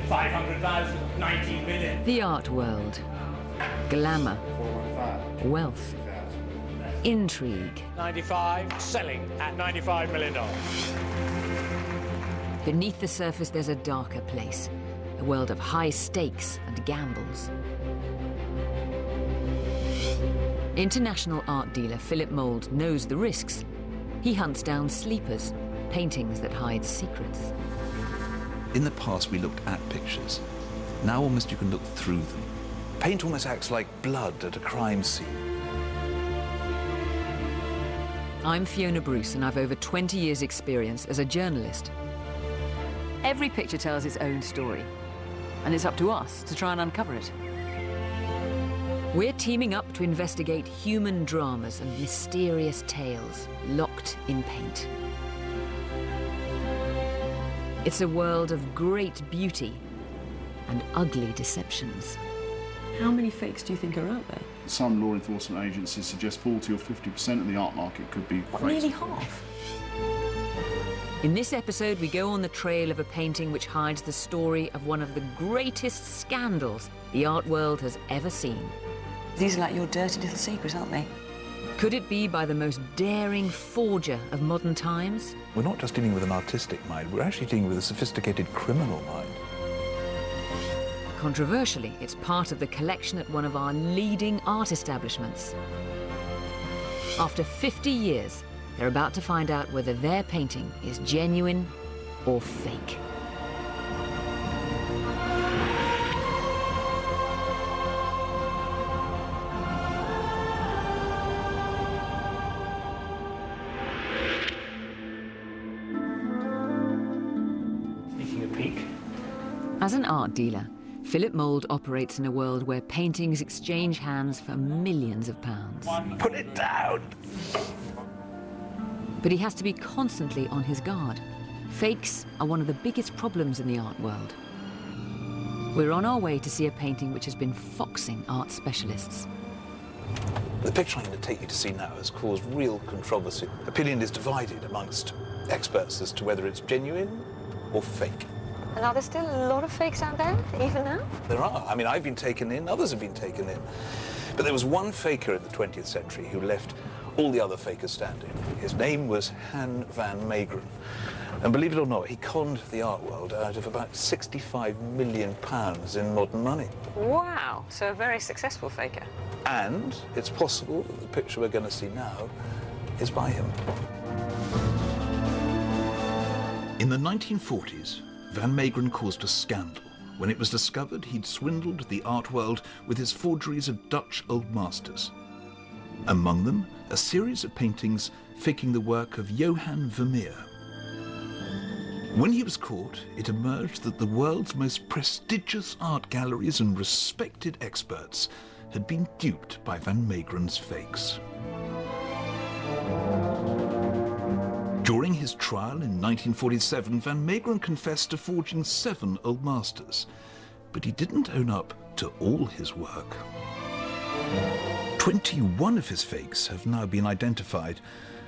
500,000, 19 million. The art world. Glamour. Wealth. Intrigue. 95, selling at $95 million. Beneath the surface, there's a darker place. A world of high stakes and gambles. International art dealer Philip Mould knows the risks. He hunts down sleepers, paintings that hide secrets. In the past, we looked at pictures. Now almost you can look through them. Paint almost acts like blood at a crime scene. I'm Fiona Bruce, and I've over 20 years' experience as a journalist. Every picture tells its own story, and it's up to us to try and uncover it. We're teaming up to investigate human dramas and mysterious tales locked in paint. It's a world of great beauty and ugly deceptions. How many fakes do you think are out there? Some law enforcement agencies suggest 40 or 50% of the art market could be fakes. Nearly half. In this episode, we go on the trail of a painting which hides the story of one of the greatest scandals the art world has ever seen. These are like your dirty little secrets, aren't they? Could it be by the most daring forger of modern times? We're not just dealing with an artistic mind, we're actually dealing with a sophisticated criminal mind. Controversially, it's part of the collection at one of our leading art establishments. After 50 years, they're about to find out whether their painting is genuine or fake. Taking a peek. As an art dealer, Philip Mould operates in a world where paintings exchange hands for millions of pounds. Put it down! But he has to be constantly on his guard. Fakes are one of the biggest problems in the art world. We're on our way to see a painting which has been foxing art specialists. The picture I'm going to take you to see now has caused real controversy. Opinion is divided amongst experts as to whether it's genuine or fake. And are there still a lot of fakes out there, even now? There are. I mean, I've been taken in, others have been taken in. But there was one faker in the 20th century who left all the other fakers standing. His name was Han van Meegeren. And believe it or not, he conned the art world out of about £65 million in modern money. Wow, so a very successful faker. And it's possible that the picture we're going to see now is by him. In the 1940s, Van Meegeren caused a scandal when it was discovered he'd swindled the art world with his forgeries of Dutch old masters. Among them, a series of paintings faking the work of Johann Vermeer. When he was caught, it emerged that the world's most prestigious art galleries and respected experts had been duped by Van Meegeren's fakes. During his trial in 1947, Van Meegeren confessed to forging 7 old masters, but he didn't own up to all his work. 21 of his fakes have now been identified,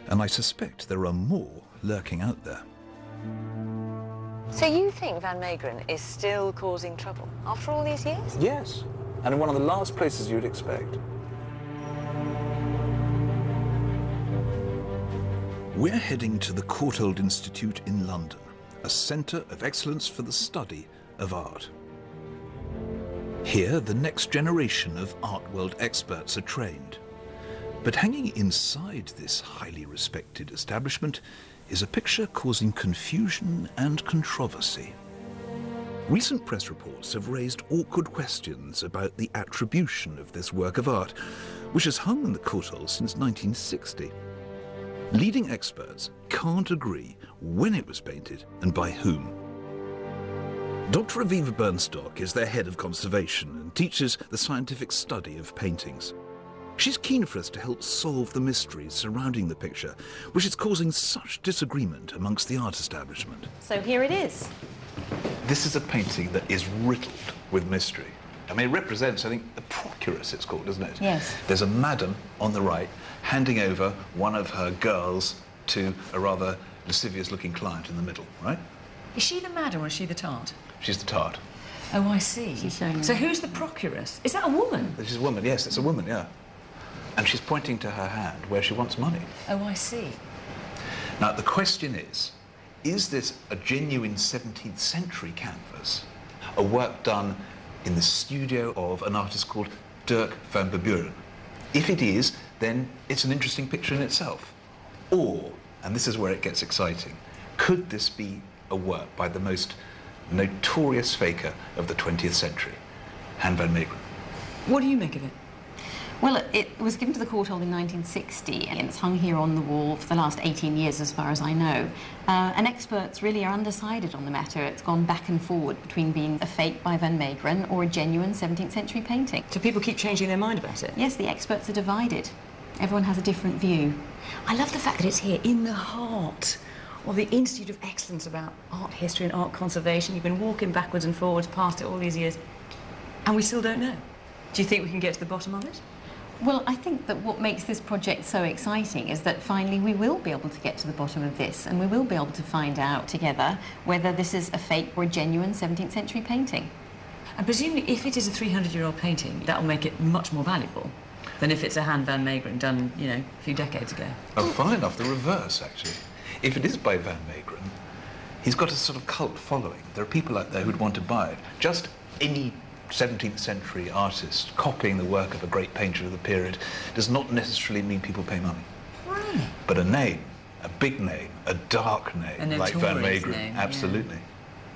and I suspect there are more lurking out there. So you think Van Meegeren is still causing trouble after all these years? Yes, and in one of the last places you'd expect. We're heading to the Courtauld Institute in London, a centre of excellence for the study of art. Here, the next generation of art world experts are trained. But hanging inside this highly respected establishment is a picture causing confusion and controversy. Recent press reports have raised awkward questions about the attribution of this work of art, which has hung in the Courtauld since 1960. Leading experts can't agree when it was painted and by whom. Dr. Aviva Bernstock is their head of conservation and teaches the scientific study of paintings. She's keen for us to help solve the mysteries surrounding the picture, which is causing such disagreement amongst the art establishment. So here it is. This is a painting that is riddled with mystery. I mean, it represents, I think, the procuress, it's called, isn't it? Yes. There's a madam on the right handing over one of her girls to a rather lascivious-looking client in the middle, right? Is she the madam or is she the tart? She's the tart. Oh, I see. She's showing So me. who's the procuress? Is that a woman? This is a woman, yes, it's a woman, yeah. And she's pointing to her hand where she wants money. Oh, I see. Now, the question is this a genuine 17th century canvas? A work done in the studio of an artist called Dirk van Buren? If it is, then it's an interesting picture in itself. Or, and this is where it gets exciting, could this be a work by the most notorious faker of the 20th century, Han van Meegeren? What do you make of it? Well, it was given to the Courtauld in 1960, and it's hung here on the wall for the last 18 years, as far as I know. And experts really are undecided on the matter. It's gone back and forward between being a fake by Van Meegeren or a genuine 17th century painting. Do people keep changing their mind about it? Yes, the experts are divided. Everyone has a different view. I love the fact that it's here in the heart of the Institute of Excellence about art history and art conservation. You've been walking backwards and forwards past it all these years, and we still don't know. Do you think we can get to the bottom of it? Well, I think that what makes this project so exciting is that finally we will be able to get to the bottom of this, and we will be able to find out together whether this is a fake or a genuine 17th century painting. And presumably, if it is a 300-year-old painting, that will make it much more valuable than if it's a Han van Meegeren done, you know, a few decades ago. Oh, funnily enough, the reverse, actually. If it is by Van Meegeren, he's got a sort of cult following. There are people out there who'd want to buy it. Just any 17th century artist copying the work of a great painter of the period does not necessarily mean people pay money. Really? But a name, a big name, a dark name, A like Van notorious Meegeren, name, absolutely. yeah.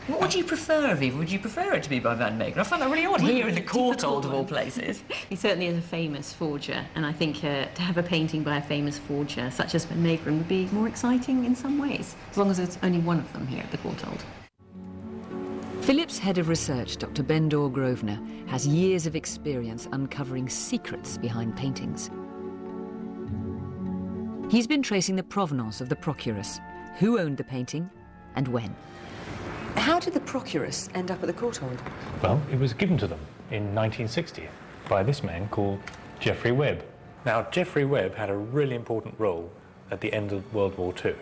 What would you prefer, Aviva? Would you prefer it to be by Van Meegeren? I find that really odd here in the Courtauld of all places. He certainly is a famous forger, and I think to have a painting by a famous forger such as Van Meegeren would be more exciting in some ways, as long as there's only one of them here at the Courtauld. Philip's head of research, Dr. Bendor Grosvenor, has years of experience uncovering secrets behind paintings. He's been tracing the provenance of the procuress, who owned the painting and when. How did the procuress end up at the Courtauld? Well, it was given to them in 1960 by this man called Geoffrey Webb. Now, Geoffrey Webb had a really important role at the end of World War II.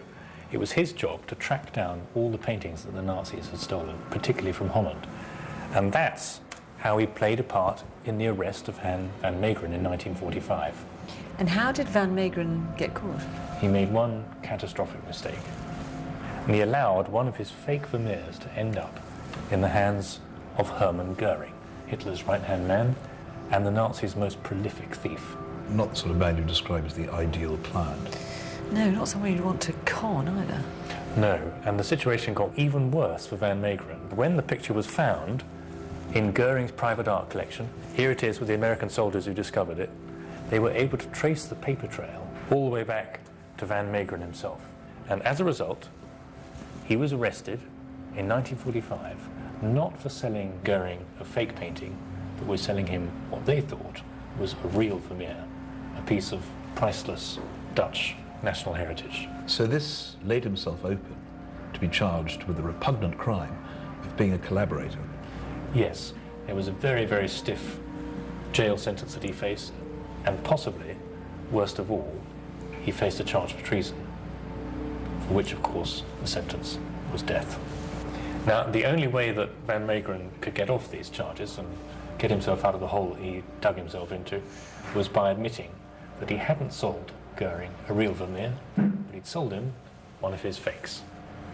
It was his job to track down all the paintings that the Nazis had stolen, particularly from Holland. And that's how he played a part in the arrest of Han van Meegeren in 1945. And how did Van Meegeren get caught? He made one catastrophic mistake. And he allowed one of his fake Vermeers to end up in the hands of Hermann Goering, Hitler's right-hand man and the Nazis' most prolific thief. Not the sort of man you describe as the ideal client. No, not someone you'd want to con either. No, and the situation got even worse for Van Meegeren. When the picture was found in Goering's private art collection, here it is with the American soldiers who discovered it, they were able to trace the paper trail all the way back to Van Meegeren himself. And as a result, he was arrested in 1945, not for selling Goering a fake painting, but was selling him what they thought was a real Vermeer, a piece of priceless Dutch national heritage. So this laid himself open to be charged with the repugnant crime of being a collaborator. Yes, it was a very, very stiff jail sentence that he faced, and possibly, worst of all, he faced a charge of treason, for which, of course, the sentence was death. Now, the only way that Van Meegeren could get off these charges and get himself out of the hole he dug himself into was by admitting that he hadn't sold Goering a real Vermeer, but he'd sold him one of his fakes.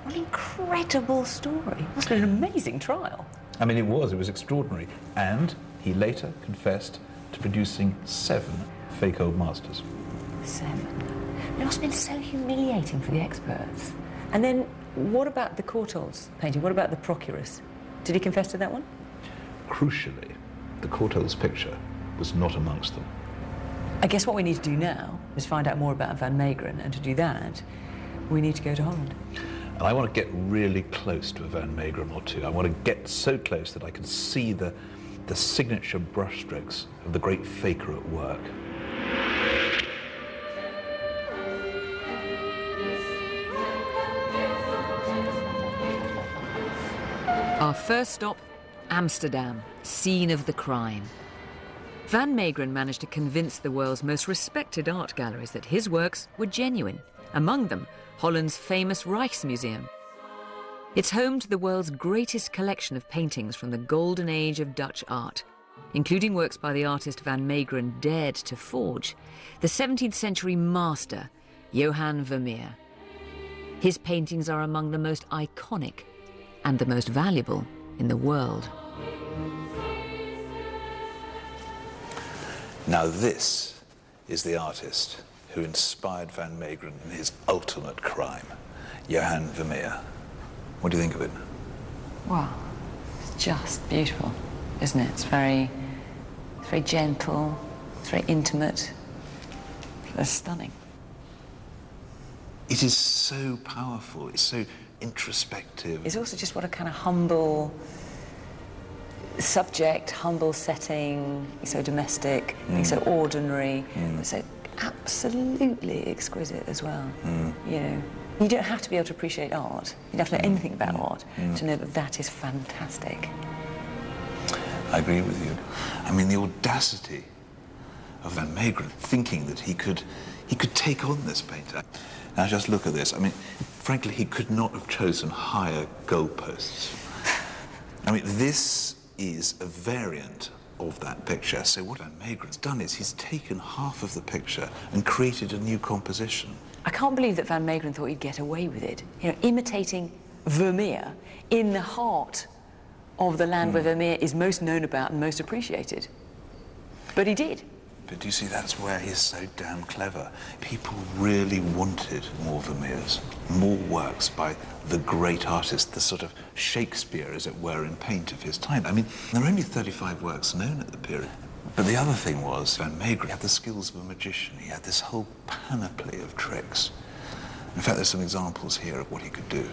What an incredible story. It must have been an amazing trial. I mean, it was extraordinary. And he later confessed to producing 7 fake old masters. 7. It must have been so humiliating for the experts. And then, what about the Courtauld's painting? What about the procuress? Did he confess to that one? Crucially, the Courtauld's picture was not amongst them. I guess what we need to do now is find out more about Van Meegeren, and to do that, we need to go to Holland. And I want to get really close to a Van Meegeren or two. I want to get so close that I can see the signature brushstrokes of the great faker at work. Our first stop, Amsterdam, scene of the crime. Van Meegeren managed to convince the world's most respected art galleries that his works were genuine, among them Holland's famous Rijksmuseum. It's home to the world's greatest collection of paintings from the golden age of Dutch art, including works by the artist Van Meegeren dared to forge, the 17th century master, Johann Vermeer. His paintings are among the most iconic and the most valuable in the world. Now this is the artist who inspired Van Meegeren in his ultimate crime, Johann Vermeer. What do you think of it? Wow, it's just beautiful, isn't it? It's very gentle, it's very intimate, it's stunning. It is so powerful, it's so introspective. It's also just what a kind of humble subject, humble setting, so domestic, so ordinary, so absolutely exquisite as well. You know, you don't have to be able to appreciate art. You don't have to know anything about art to know that that is fantastic. I agree with you. I mean, the audacity of Van Meegeren thinking that he could take on this painter. Now just look at this. I mean, frankly, he could not have chosen higher goalposts. I mean, this is a variant of that picture. So what Van Meegeren's done is he's taken half of the picture and created a new composition. I can't believe that Van Meegeren thought he'd get away with it. You know, imitating Vermeer in the heart of the land where Vermeer is most known about and most appreciated. But he did. But do you see, that's where he's so damn clever. People really wanted more Vermeers, more works by the great artist, the sort of Shakespeare, as it were, in paint of his time. I mean, there are only 35 works known at the period. But the other thing was, Van Meegeren had the skills of a magician. He had this whole panoply of tricks. In fact, there's some examples here of what he could do.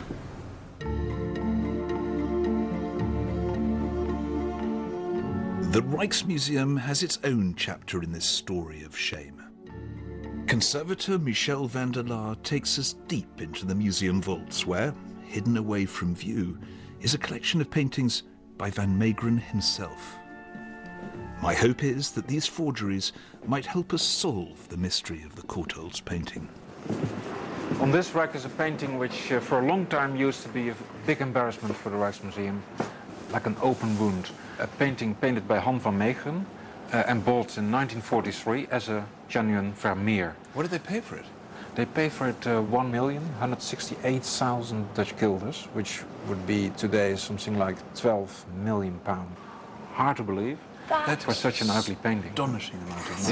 The Rijksmuseum has its own chapter in this story of shame. Conservator Michel van der Laar takes us deep into the museum vaults where, hidden away from view, is a collection of paintings by Van Meegeren himself. My hope is that these forgeries might help us solve the mystery of the Courtaulds painting. On this rack is a painting which for a long time used to be a big embarrassment for the Rijksmuseum, like an open wound. A painting painted by Han van Meegeren and bought in 1943 as a genuine Vermeer. What did they pay for it? They paid for it 1,168,000 Dutch guilders, which would be today something like £12 million. Hard to believe for such an ugly painting. Astonishing amount of money.